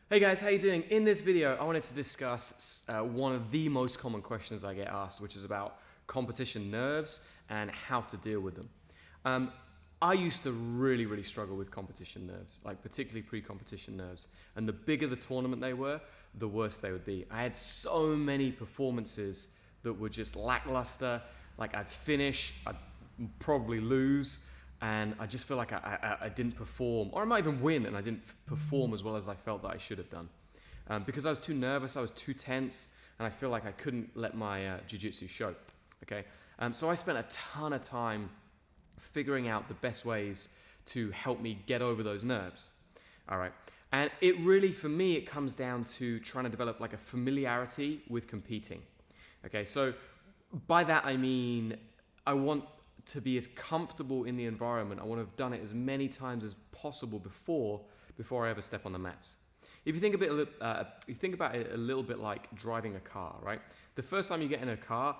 Hey guys, how you doing? In this video, I wanted to discuss one of the most common questions I get asked, which is about competition nerves and how to deal with them. I used to really struggle with competition nerves, like particularly pre-competition nerves. And the bigger the tournament they were, the worse they would be. I had so many performances that were just lackluster. Like I'd finish, I'd probably lose, and I just feel like I didn't perform, or I might even win and I didn't perform as well as I felt that I should have done. Because I was too nervous, I was too tense, and I feel like I couldn't let my jiu-jitsu show, okay? So I spent a ton of time figuring out the best ways to help me get over those nerves, all right? And it really, for me, it comes down to trying to develop like a familiarity with competing, okay? So by that I mean, I want to be as comfortable in the environment. I want to have done it as many times as possible before I ever step on the mats. If you think about it a little bit like driving a car, right? The first time you get in a car,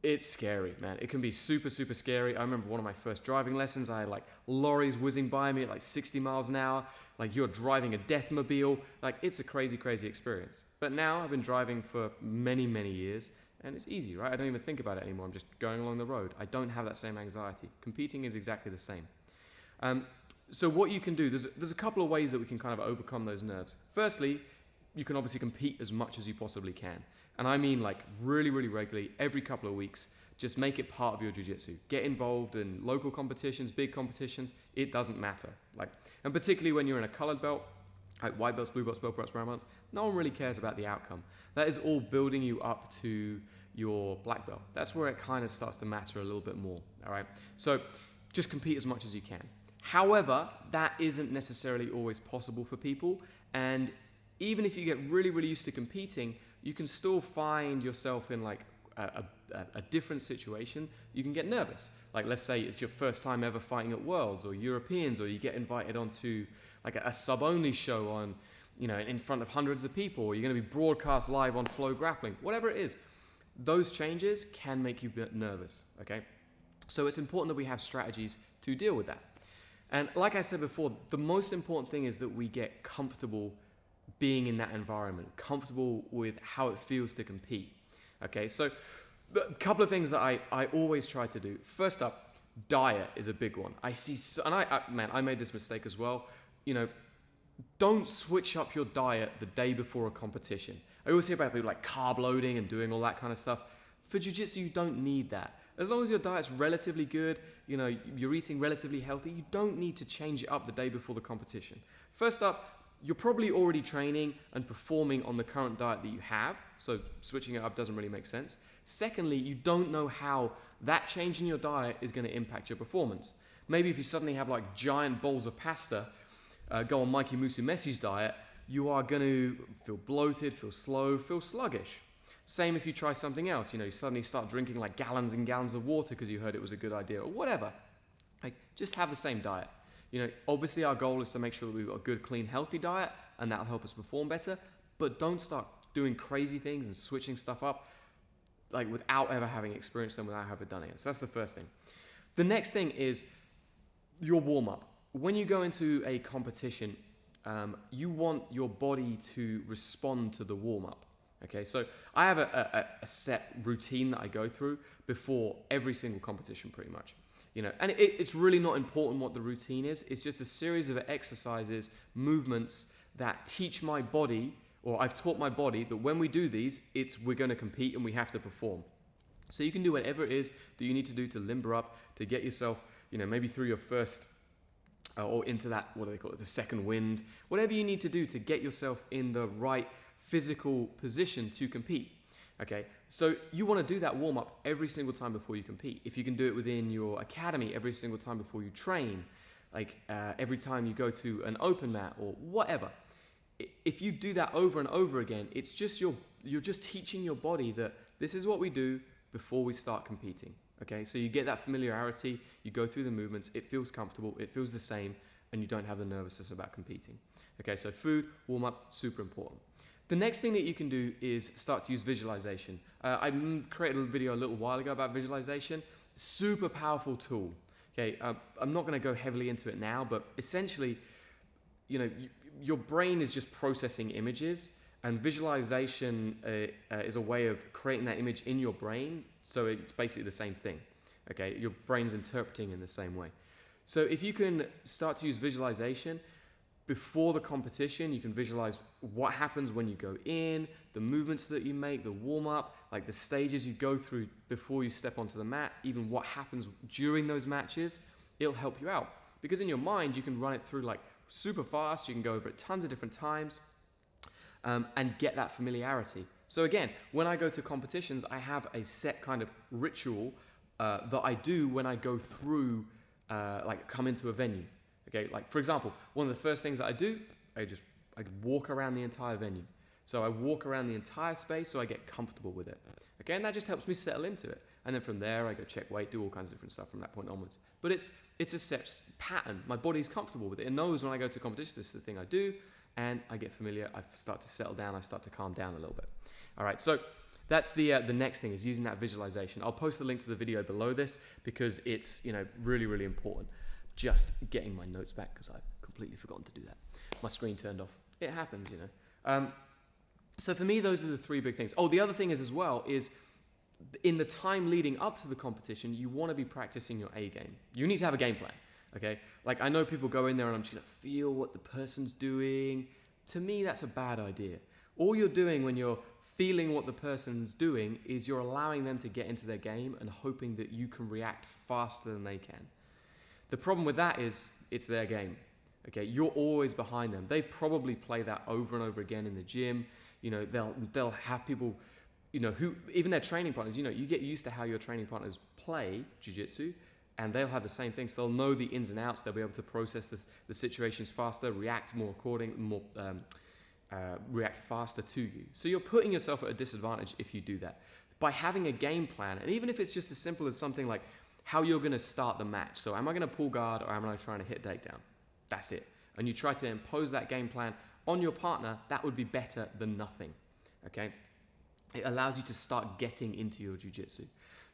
it's scary, man. It can be super scary. I remember one of my first driving lessons, I had like lorries whizzing by me at like 60 miles an hour. Like you're driving a deathmobile. Like it's a crazy experience. But now I've been driving for many years, and it's easy, right? I don't even think about it anymore. I'm just going along the road. I don't have that same anxiety. Competing is exactly the same. So what you can do, there's a couple of ways that we can kind of overcome those nerves. Firstly, you can obviously compete as much as you possibly can. And I mean like really regularly, every couple of weeks, just make it part of your jiu-jitsu. Get involved in local competitions, big competitions, it doesn't matter. And particularly when you're in a colored belt, like white belts, blue belts, purple belts, brown belts, no one really cares about the outcome. That is all building you up to your black belt. That's where it kind of starts to matter a little bit more, all right? So just compete as much as you can. However, that isn't necessarily always possible for people, and even if you get really used to competing, you can still find yourself in like a different situation. You can get nervous. Like let's say it's your first time ever fighting at Worlds or Europeans, or you get invited onto like a sub-only show on, in front of hundreds of people, or you're going to be broadcast live on Flow Grappling, whatever it is. Those changes can make you a bit nervous, okay? So it's important that we have strategies to deal with that. And like I said before, the most important thing is that we get comfortable being in that environment, comfortable with how it feels to compete, okay? So a couple of things that I always try to do. First up, diet is a big one. I made this mistake as well. Don't switch up your diet the day before a competition. I always hear about people like carb loading and doing all that kind of stuff. For jiu-jitsu, you don't need that. As long as your diet's relatively good, you're eating relatively healthy, you don't need to change it up the day before the competition. First up, you're probably already training and performing on the current diet that you have, so switching it up doesn't really make sense. Secondly, you don't know how that change in your diet is going to impact your performance. Maybe if you suddenly have like giant bowls of pasta, go on Mikey Musu Messi's diet, you are going to feel bloated, feel slow, feel sluggish. Same if you try something else, you suddenly start drinking like gallons and gallons of water because you heard it was a good idea or whatever. Like just have the same diet. Obviously our goal is to make sure that we've got a good, clean, healthy diet, and that'll help us perform better, but don't start doing crazy things and switching stuff up like without ever having experienced them, without ever done it. So that's the first thing. The next thing is your warm-up. When you go into a competition, you want your body to respond to the warm-up. Okay, so I have a set routine that I go through before every single competition pretty much. And it's really not important what the routine is. It's just a series of exercises, movements that teach my body, or I've taught my body that when we do these, we're going to compete and we have to perform. So you can do whatever it is that you need to do to limber up, to get yourself, maybe through your first or into that, what do they call it, the second wind, whatever you need to do to get yourself in the right physical position to compete. Okay, so you want to do that warm-up every single time before you compete. If you can do it within your academy every single time before you train, like every time you go to an open mat or whatever, if you do that over and over again, it's just you're just teaching your body that this is what we do before we start competing. Okay, so you get that familiarity, you go through the movements, it feels comfortable, it feels the same, and you don't have the nervousness about competing. Okay, so food, warm-up, super important. The next thing that you can do is start to use visualization. I created a video a little while ago about visualization. Super powerful tool. Okay, I'm not going to go heavily into it now, but essentially, your brain is just processing images, and visualization is a way of creating that image in your brain. So it's basically the same thing. Okay, your brain's interpreting in the same way. So if you can start to use visualization before the competition, you can visualize what happens when you go in, the movements that you make, the warm-up, like the stages you go through before you step onto the mat, even what happens during those matches. It'll help you out. Because in your mind, you can run it through like super fast, you can go over it tons of different times, and get that familiarity. So again, when I go to competitions, I have a set kind of ritual that I do when I go through, come into a venue. Okay, like for example, one of the first things that I do, I walk around the entire venue. So I walk around the entire space so I get comfortable with it. Okay, and that just helps me settle into it. And then from there, I go check weight, do all kinds of different stuff from that point onwards. But it's a set pattern. My body's comfortable with it. It knows when I go to competition, this is the thing I do, and I get familiar. I start to settle down. I start to calm down a little bit. All right, so that's the next thing, is using that visualization. I'll post the link to the video below this because it's really, really important. Just getting my notes back because I've completely forgotten to do that. My screen turned off. It happens, So for me, those are the three big things. Oh, the other thing is as well is in the time leading up to the competition, you want to be practicing your A game. You need to have a game plan, okay? Like I know people go in there and I'm just going to feel what the person's doing. To me, that's a bad idea. All you're doing when you're feeling what the person's doing is you're allowing them to get into their game and hoping that you can react faster than they can. The problem with that is it's their game. Okay, you're always behind them. They probably play that over and over again in the gym. They'll have people, who even their training partners. You get used to how your training partners play jiu-jitsu, and they'll have the same things. So they'll know the ins and outs. They'll be able to process the situations faster, react react faster to you. So you're putting yourself at a disadvantage if you do that. By having a game plan, and even if it's just as simple as something like how you're going to start the match. So am I going to pull guard or am I trying to hit takedown? That's it. And you try to impose that game plan on your partner, that would be better than nothing. Okay? It allows you to start getting into your jiu-jitsu.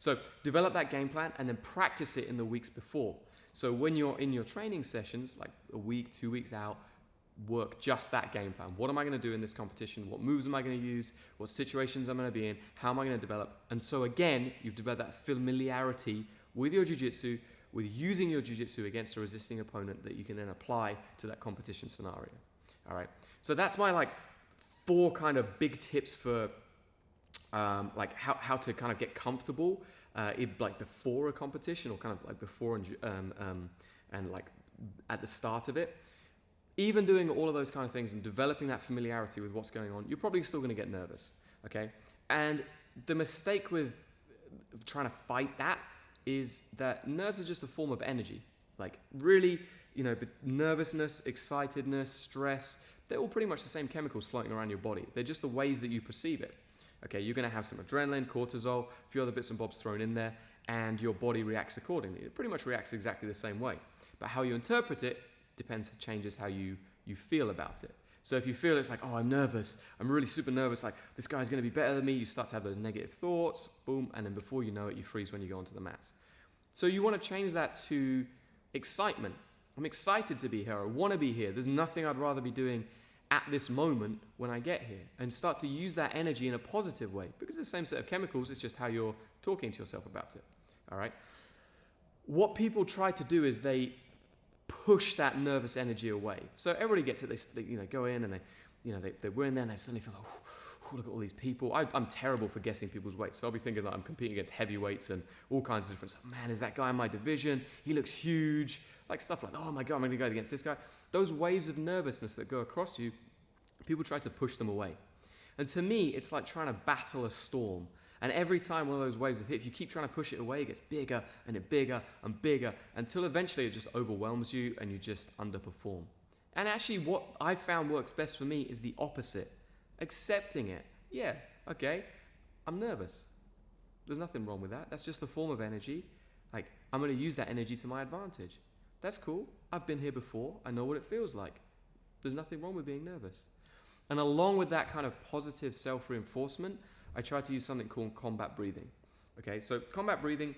So develop that game plan and then practice it in the weeks before. So when you're in your training sessions, like a week, 2 weeks out, work just that game plan. What am I going to do in this competition? What moves am I going to use? What situations am I going to be in? How am I going to develop? And so again, you've developed that familiarity with your jiu-jitsu, with using your jiu-jitsu against a resisting opponent that you can then apply to that competition scenario. All right. So that's my 4 kind of big tips for how to kind of get comfortable before a competition, or kind of before and at the start of it. Even doing all of those kind of things and developing that familiarity with what's going on, you're probably still going to get nervous. Okay. And the mistake with trying to fight that is that nerves are just a form of energy. Really, nervousness, excitedness, stress, they're all pretty much the same chemicals floating around your body. They're just the ways that you perceive it. Okay, you're going to have some adrenaline, cortisol, a few other bits and bobs thrown in there, and your body reacts accordingly. It pretty much reacts exactly the same way. But how you interpret it changes how you feel about it. So if you feel it's oh, I'm nervous, I'm really super nervous, this guy's going to be better than me, you start to have those negative thoughts, boom, and then before you know it, you freeze when you go onto the mats. So you want to change that to excitement. I'm excited to be here, I want to be here, there's nothing I'd rather be doing at this moment when I get here, and start to use that energy in a positive way, because it's the same set of chemicals, it's just how you're talking to yourself about it. All right? What people try to do is they push that nervous energy away. So everybody gets it. They go in and they were in there and they suddenly feel look at all these people. I'm terrible for guessing people's weights. So I'll be thinking that I'm competing against heavyweights and all kinds of different stuff. Man, is that guy in my division? He looks huge. Stuff like, oh my God, I'm going to go against this guy. Those waves of nervousness that go across you, people try to push them away. And to me, it's like trying to battle a storm. And every time one of those waves have hit, if you keep trying to push it away, it gets bigger and bigger and bigger until eventually it just overwhelms you and you just underperform. And actually what I found works best for me is the opposite. Accepting it. Yeah, okay, I'm nervous. There's nothing wrong with that. That's just a form of energy. I'm going to use that energy to my advantage. That's cool. I've been here before. I know what it feels like. There's nothing wrong with being nervous. And along with that kind of positive self-reinforcement, I try to use something called combat breathing. Okay, so combat breathing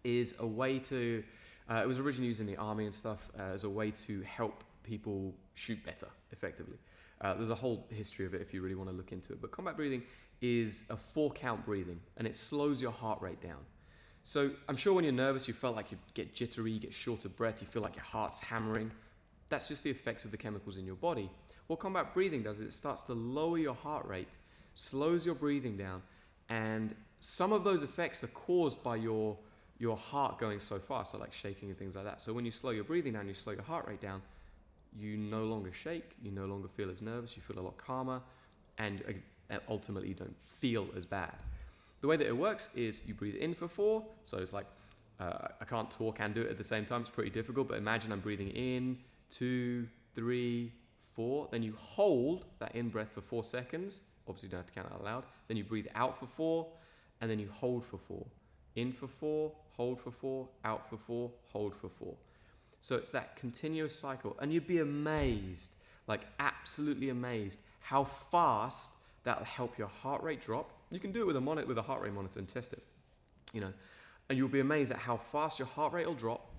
is a way to, it was originally used in the army and stuff, as a way to help people shoot better, effectively. There's a whole history of it if you really want to look into it. But combat breathing is a 4-count breathing, and it slows your heart rate down. So I'm sure when you're nervous, you felt like you get jittery, you get short of breath, you feel like your heart's hammering. That's just the effects of the chemicals in your body. What combat breathing does is it starts to lower your heart rate, slows your breathing down, and some of those effects are caused by your heart going so fast, so like shaking and things like that. So when you slow your breathing down, you slow your heart rate down, you no longer shake, you no longer feel as nervous, you feel a lot calmer, and ultimately you don't feel as bad. The way that it works is you breathe in for 4, so it's like, I can't talk and do it at the same time, it's pretty difficult, but imagine I'm breathing in, 2, 3, 4, then you hold that in breath for 4 seconds, obviously you don't have to count it out loud, then you breathe out for 4, and then you hold for 4. In for 4, hold for 4, out for 4, hold for 4. So it's that continuous cycle, and you'd be amazed, like absolutely amazed, how fast that'll help your heart rate drop. You can do it with a heart rate monitor and test it, and you'll be amazed at how fast your heart rate will drop,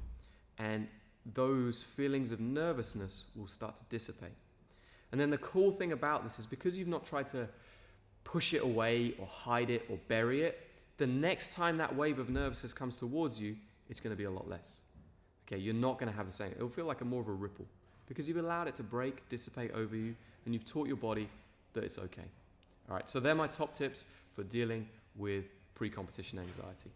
and those feelings of nervousness will start to dissipate. And then the cool thing about this is because you've not tried to push it away or hide it or bury it, the next time that wave of nervousness comes towards you, it's going to be a lot less. Okay, you're not going to have the same. It'll feel like more of a ripple because you've allowed it to break, dissipate over you, and you've taught your body that it's okay. All right, so they're my top tips for dealing with pre-competition anxiety.